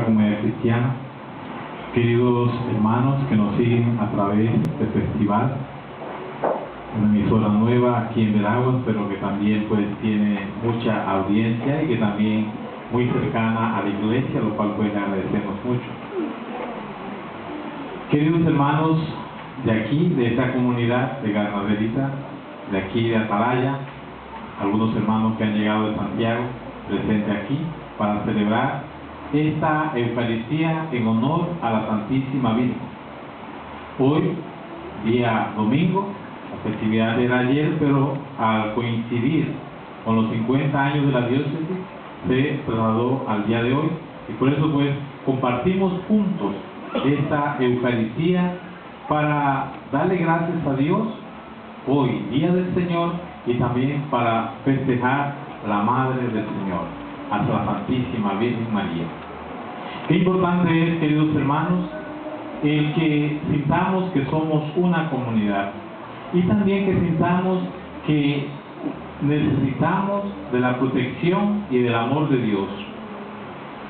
nuestra comunidad cristiana, queridos hermanos que nos siguen a través del festival, una emisora nueva aquí en Veraguas, pero que también pues tiene mucha audiencia y que también muy cercana a la iglesia, lo cual pues le agradecemos mucho. Queridos hermanos de aquí, de esta comunidad de Ganaderita, de aquí de Atalaya, algunos hermanos que han llegado de Santiago, presentes aquí, para celebrar esta Eucaristía en honor a la Santísima Virgen. Hoy, día domingo, la festividad era ayer, pero al coincidir con los 50 años de la diócesis, se trasladó al día de hoy, y por eso pues compartimos juntos esta Eucaristía para darle gracias a Dios hoy, día del Señor, y también para festejar la Madre del Señor, hasta la Santísima Virgen María. Qué importante es, queridos hermanos, el que sintamos que somos una comunidad y también que sintamos que necesitamos de la protección y del amor de Dios.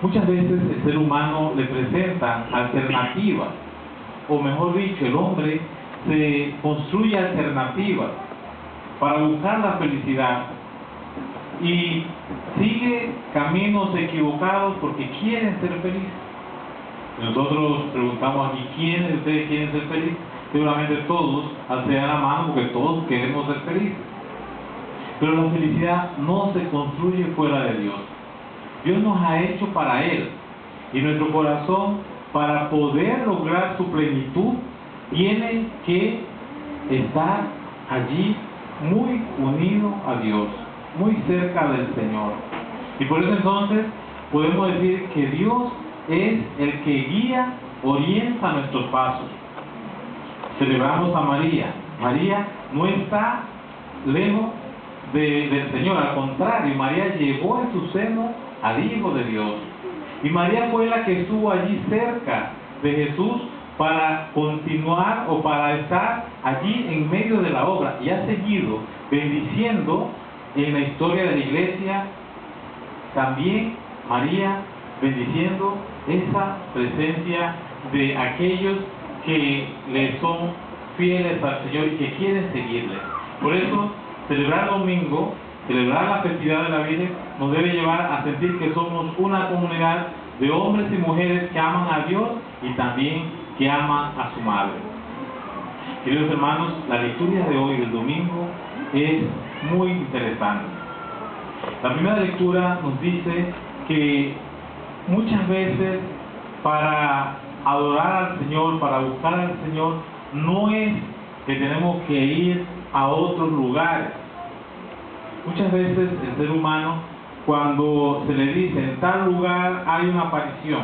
Muchas veces el ser humano le presenta alternativas, o mejor dicho, el hombre se construye alternativas para buscar la felicidad y sigue caminos equivocados porque quieren ser felices. Nosotros preguntamos aquí, ¿quiénes de ustedes quieren ser felices? Seguramente todos alzan la mano porque todos queremos ser felices. Pero la felicidad no se construye fuera de Dios. Dios nos ha hecho para Él, y nuestro corazón, para poder lograr su plenitud, tiene que estar allí muy unido a Dios, muy cerca del Señor. Y por eso entonces podemos decir que Dios es el que guía, orienta nuestros pasos. Celebramos a María. María no está lejos del Señor, al contrario, María llevó en su seno al Hijo de Dios. Y María fue la que estuvo allí cerca de Jesús para continuar o para estar allí en medio de la obra, y ha seguido bendiciendo en la historia de la iglesia también María, bendiciendo esa presencia de aquellos que le son fieles al Señor y que quieren seguirle. Por eso, celebrar domingo, celebrar la festividad de la Virgen, nos debe llevar a sentir que somos una comunidad de hombres y mujeres que aman a Dios y también que aman a su Madre. Queridos hermanos, la liturgia de hoy, del domingo, es muy interesante. La primera lectura nos dice que muchas veces para adorar al Señor, para buscar al Señor, no es que tenemos que ir a otros lugares. Muchas veces el ser humano, cuando se le dice en tal lugar hay una aparición,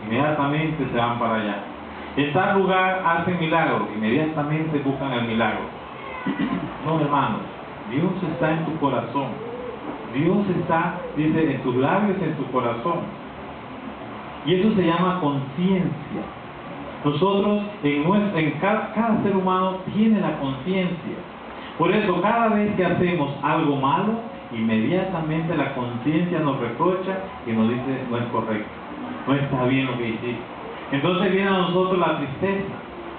inmediatamente se van para allá. En tal lugar hacen milagros, inmediatamente buscan el milagro. No, hermanos, Dios está en tu corazón. Dios está, dice, en tus labios y en tu corazón. Y eso se llama conciencia. Nosotros, cada ser humano tiene la conciencia. Por eso, cada vez que hacemos algo malo, inmediatamente la conciencia nos reprocha y nos dice, no es correcto, no está bien lo que hiciste. Entonces viene a nosotros la tristeza.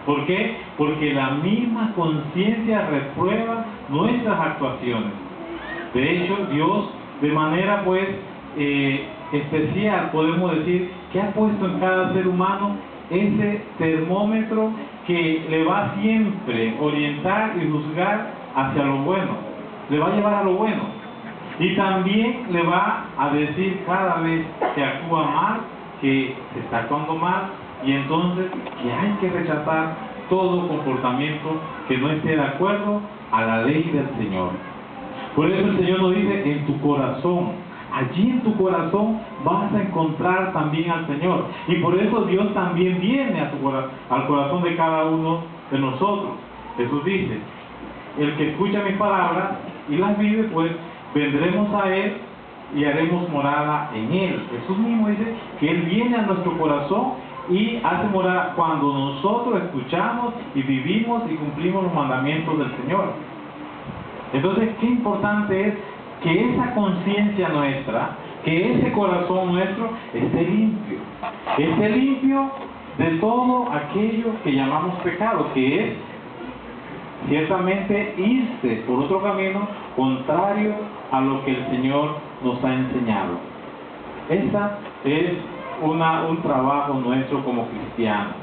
¿Por qué? Porque la misma conciencia reprueba nuestras actuaciones. De hecho, Dios, de manera pues especial, podemos decir, que ha puesto en cada ser humano ese termómetro que le va siempre a orientar y juzgar hacia lo bueno, le va a llevar a lo bueno, y también le va a decir cada vez que actúa mal, que se está actuando mal, y entonces que hay que rechazar todo comportamiento que no esté de acuerdo a la ley del Señor. Por eso el Señor nos dice, en tu corazón, allí en tu corazón vas a encontrar también al Señor. Y por eso Dios también viene al corazón de cada uno de nosotros. Jesús dice, el que escucha mis palabras y las vive, pues vendremos a Él y haremos morada en Él. Jesús mismo dice que Él viene a nuestro corazón y hace morada cuando nosotros escuchamos y vivimos y cumplimos los mandamientos del Señor. Entonces, qué importante es que esa conciencia nuestra, que ese corazón nuestro esté limpio, esté limpio de todo aquello que llamamos pecado, que es ciertamente irse por otro camino contrario a lo que el Señor nos ha enseñado. Esa es un trabajo nuestro como cristianos.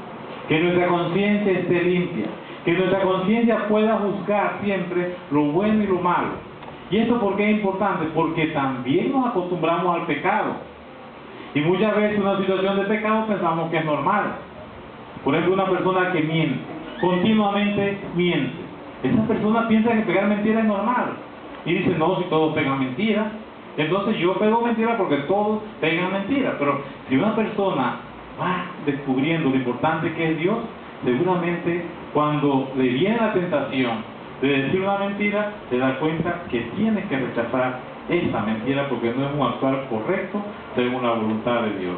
Que nuestra conciencia esté limpia, que nuestra conciencia pueda juzgar siempre lo bueno y lo malo. ¿Y esto por qué es importante? Porque también nos acostumbramos al pecado. Y muchas veces en una situación de pecado pensamos que es normal. Por ejemplo, una persona que miente, continuamente miente. Esa persona piensa que pegar mentiras es normal. Y dice, no, si todos pegan mentiras, entonces yo pego mentiras porque todos pegan mentiras. Pero si una persona va descubriendo lo importante que es Dios, seguramente cuando le viene la tentación de decir una mentira, se da cuenta que tiene que rechazar esa mentira porque no es un actuar correcto según la voluntad de Dios.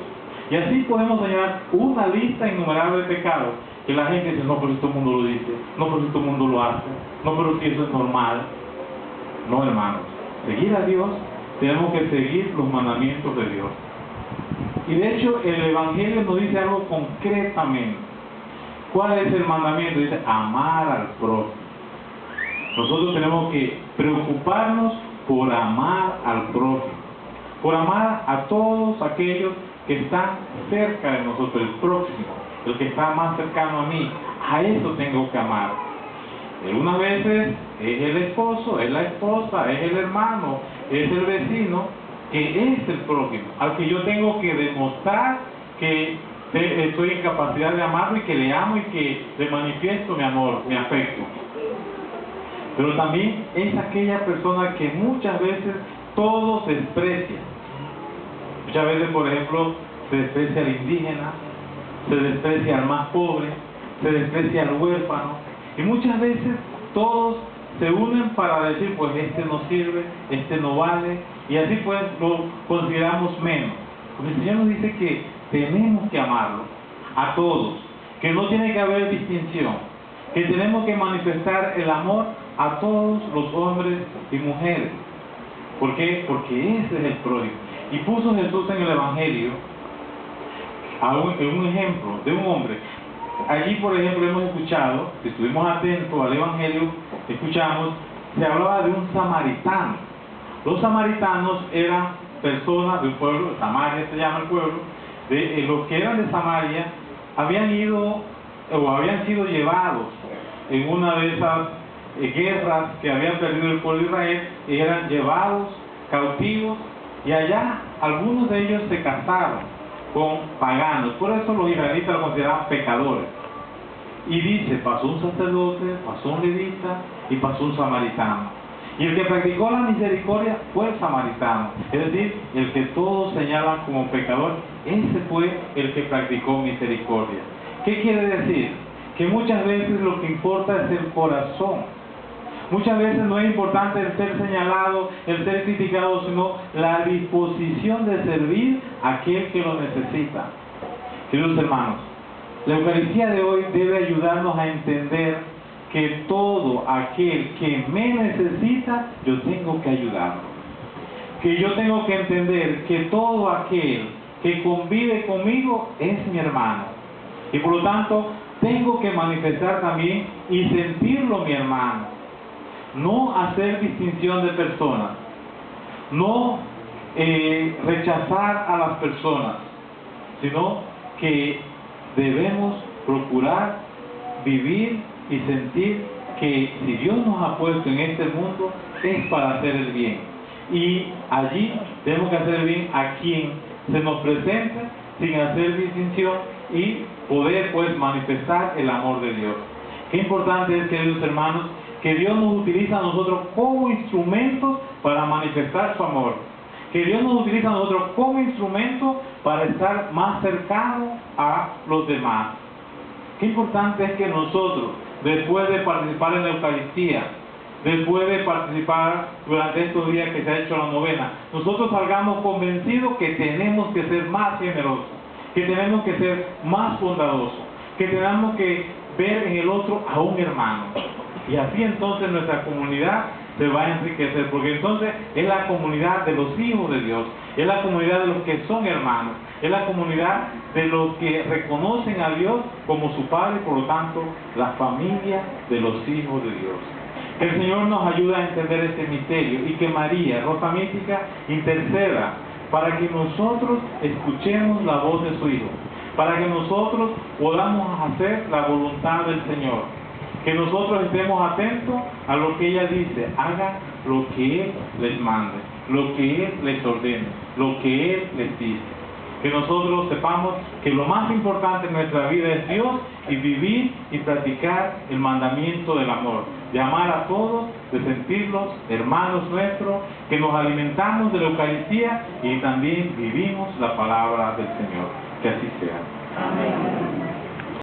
Y así podemos señalar una lista innumerable de pecados que la gente dice, no, pero si todo el mundo lo dice, no, pero si todo el mundo lo hace, no, pero si eso es normal. No, hermanos, seguir a Dios, tenemos que seguir los mandamientos de Dios. Y de hecho el Evangelio nos dice algo concretamente. ¿Cuál es el mandamiento? Dice, amar al prójimo. Nosotros tenemos que preocuparnos por amar al prójimo, por amar a todos aquellos que están cerca de nosotros, el próximo, el que está más cercano a mí. A eso tengo que amar. Algunas veces es el esposo, es la esposa, es el hermano, es el vecino, que es el prójimo, al que yo tengo que demostrar que estoy en capacidad de amarlo y que le amo y que le manifiesto mi amor, mi afecto. Pero también es aquella persona que muchas veces todo se desprecia. Muchas veces, por ejemplo, se desprecia al indígena, se desprecia al más pobre, se desprecia al huérfano, y muchas veces todos se unen para decir, pues este no sirve, este no vale, y así pues lo consideramos menos. Porque el Señor nos dice que tenemos que amarlo a todos, que no tiene que haber distinción, que tenemos que manifestar el amor a todos los hombres y mujeres. ¿Por qué? Porque ese es el prójimo. Y puso Jesús en el Evangelio un ejemplo de un hombre. Allí, por ejemplo, hemos escuchado, si estuvimos atentos al Evangelio, escuchamos, se hablaba de un samaritano. Los samaritanos eran personas de un pueblo, Samaria se llama el pueblo, los que eran de Samaria habían ido o habían sido llevados en una de esas guerras que habían perdido el pueblo de Israel, y eran llevados cautivos, y allá algunos de ellos se casaron con paganos. Por eso los israelitas lo consideraban pecadores. Y dice, pasó un sacerdote, pasó un levita y pasó un samaritano. Y el que practicó la misericordia fue el samaritano, es decir, el que todos señalan como pecador, ese fue el que practicó misericordia. ¿Qué quiere decir? Que muchas veces lo que importa es el corazón. Muchas veces no es importante el ser señalado, el ser criticado, sino la disposición de servir a aquel que lo necesita. Queridos hermanos, la Eucaristía de hoy debe ayudarnos a entender que todo aquel que me necesita, yo tengo que ayudarlo. Que yo tengo que entender que todo aquel que convive conmigo es mi hermano. Y por lo tanto, tengo que manifestar también y sentirlo mi hermano. No hacer distinción de personas, no rechazar a las personas, sino que debemos procurar vivir y sentir que si Dios nos ha puesto en este mundo es para hacer el bien. Y allí tenemos que hacer el bien a quien se nos presente sin hacer distinción y poder pues manifestar el amor de Dios. Qué importante es, queridos hermanos, que Dios nos utiliza a nosotros como instrumentos para manifestar su amor. Que Dios nos utiliza a nosotros como instrumentos para estar más cercanos a los demás. Qué importante es que nosotros, después de participar en la Eucaristía, después de participar durante estos días que se ha hecho la novena, nosotros salgamos convencidos que tenemos que ser más generosos, que tenemos que ser más bondadosos, que tenemos que ver en el otro a un hermano. Y así entonces nuestra comunidad se va a enriquecer, porque entonces es la comunidad de los hijos de Dios, es la comunidad de los que son hermanos, es la comunidad de los que reconocen a Dios como su Padre, por lo tanto, la familia de los hijos de Dios. Que el Señor nos ayude a entender este misterio y que María, Rosa Mística, interceda para que nosotros escuchemos la voz de su Hijo, para que nosotros podamos hacer la voluntad del Señor, que nosotros estemos atentos a lo que ella dice, haga lo que Él les mande, lo que Él les ordene, lo que Él les dice. Que nosotros sepamos que lo más importante en nuestra vida es Dios y vivir y practicar el mandamiento del amor, de amar a todos, de sentirlos hermanos nuestros, que nos alimentamos de la Eucaristía y también vivimos la palabra del Señor. Que así sea. Amén.